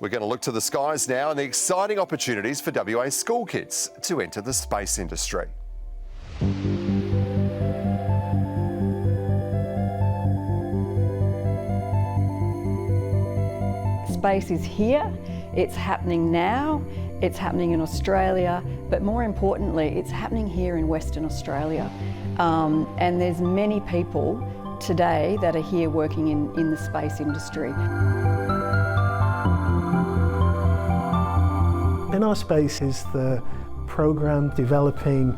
We're going to look to the skies now and the exciting opportunities for WA school kids to enter the space industry. Space is here, it's happening now, it's happening in Australia, but more importantly, it's happening here in Western Australia. And there's many people today that are here working in the space industry. In our space is the program developing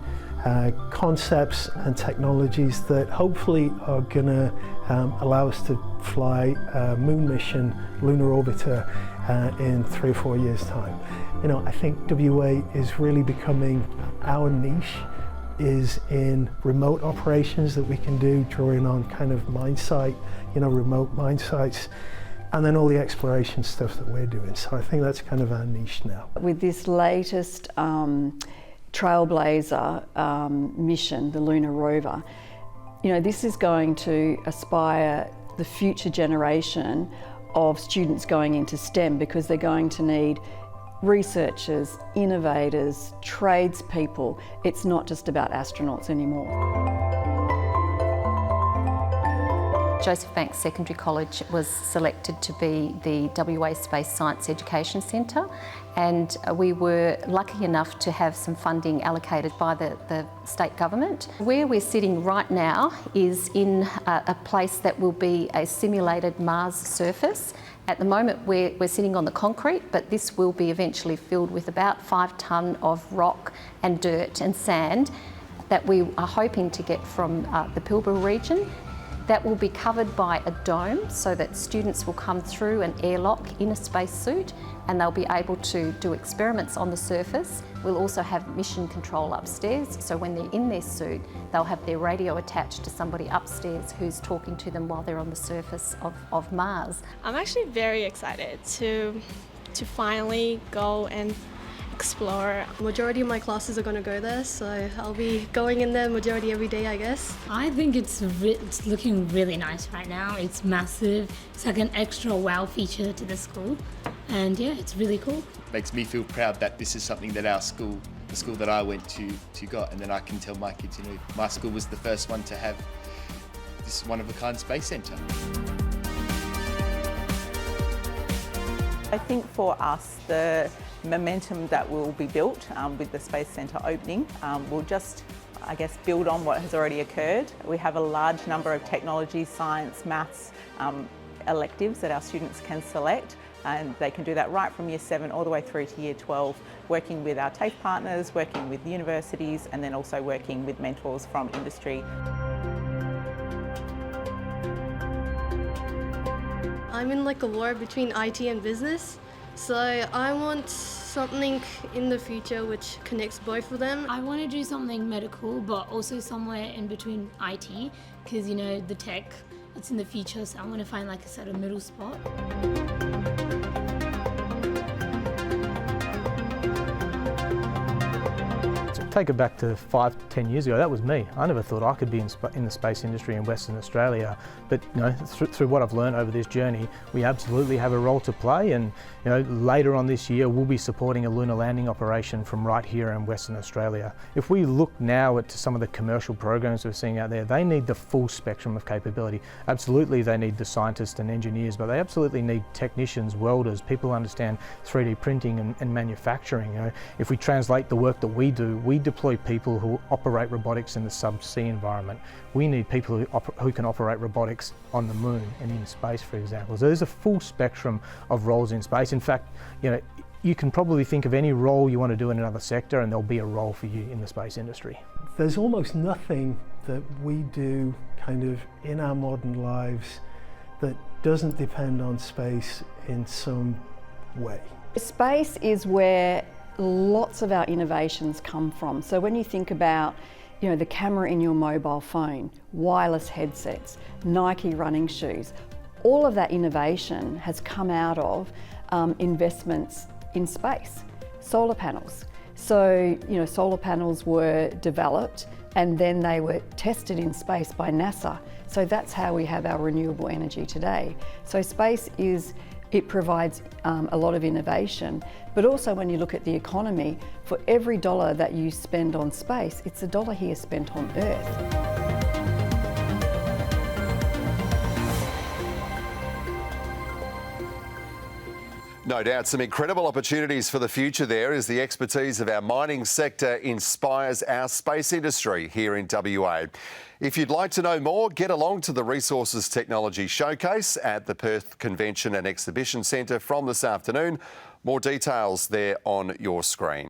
concepts and technologies that hopefully are going to allow us to fly a moon mission, lunar orbiter, in 3 or 4 years' time. You know, I think WA is really becoming, our niche is in remote operations that we can do, drawing on kind of mine site, you know, remote mine sites, and then all the exploration stuff that we're doing. So I think that's kind of our niche now. With this latest Trailblazer mission, the lunar rover, you know, this is going to aspire the future generation of students going into STEM, because they're going to need researchers, innovators, tradespeople. It's not just about astronauts anymore. Joseph Banks Secondary College was selected to be the WA Space Science Education Centre, and we were lucky enough to have some funding allocated by the state government. Where we're sitting right now is in a place that will be a simulated Mars surface. At the moment we're sitting on the concrete, but this will be eventually filled with about 5 tonne of rock and dirt and sand that we are hoping to get from the Pilbara region. That will be covered by a dome so that students will come through an airlock in a spacesuit, and they'll be able to do experiments on the surface. We'll also have mission control upstairs, so when they're in their suit, they'll have their radio attached to somebody upstairs who's talking to them while they're on the surface of Mars. I'm actually very excited to finally go and explore. Majority of my classes are going to go there, so I'll be going in there majority every day, I guess. I think it's looking really nice right now. It's massive. It's like an extra wow feature to the school, and yeah, it's really cool. It makes me feel proud that this is something that our school, the school that I went to got, and then I can tell my kids, you know, my school was the first one to have this one-of-a-kind space centre. I think for us, the momentum that will be built with the Space Centre opening will just, I guess, build on what has already occurred. We have a large number of technology, science, maths electives that our students can select, and they can do that right from Year 7 all the way through to Year 12, working with our TAFE partners, working with universities, and then also working with mentors from industry. I'm in like a war between IT and business. So I want something in the future which connects both of them. I want to do something medical, but also somewhere in between IT, because, you know, the tech, it's in the future, so I want to find like a sort of middle spot. Take it back to 5 to 10 years ago, that was me. I never thought I could be in the space industry in Western Australia, but you know, through what I've learned over this journey, we absolutely have a role to play, and you know, later on this year we'll be supporting a lunar landing operation from right here in Western Australia. If we look now at some of the commercial programs we're seeing out there, they need the full spectrum of capability. Absolutely they need the scientists and engineers, but they absolutely need technicians, welders, people who understand 3D printing and manufacturing. You know, if we translate the work that we do, we deploy people who operate robotics in the subsea environment. We need people who can operate robotics on the moon and in space, for example. So there's a full spectrum of roles in space. In fact, you know, you can probably think of any role you want to do in another sector and there'll be a role for you in the space industry. There's almost nothing that we do kind of in our modern lives that doesn't depend on space in some way. Space is where lots of our innovations come from. So when you think about, you know, the camera in your mobile phone, wireless headsets, Nike running shoes, all of that innovation has come out of investments in space. Solar panels. So, you know, solar panels were developed and then they were tested in space by NASA. So that's how we have our renewable energy today. So space is It provides a lot of innovation, but also when you look at the economy, for every dollar that you spend on space, it's a dollar here spent on Earth. No doubt some incredible opportunities for the future there as the expertise of our mining sector inspires our space industry here in WA. If you'd like to know more, get along to the Resources Technology Showcase at the Perth Convention and Exhibition Centre from this afternoon. More details there on your screen.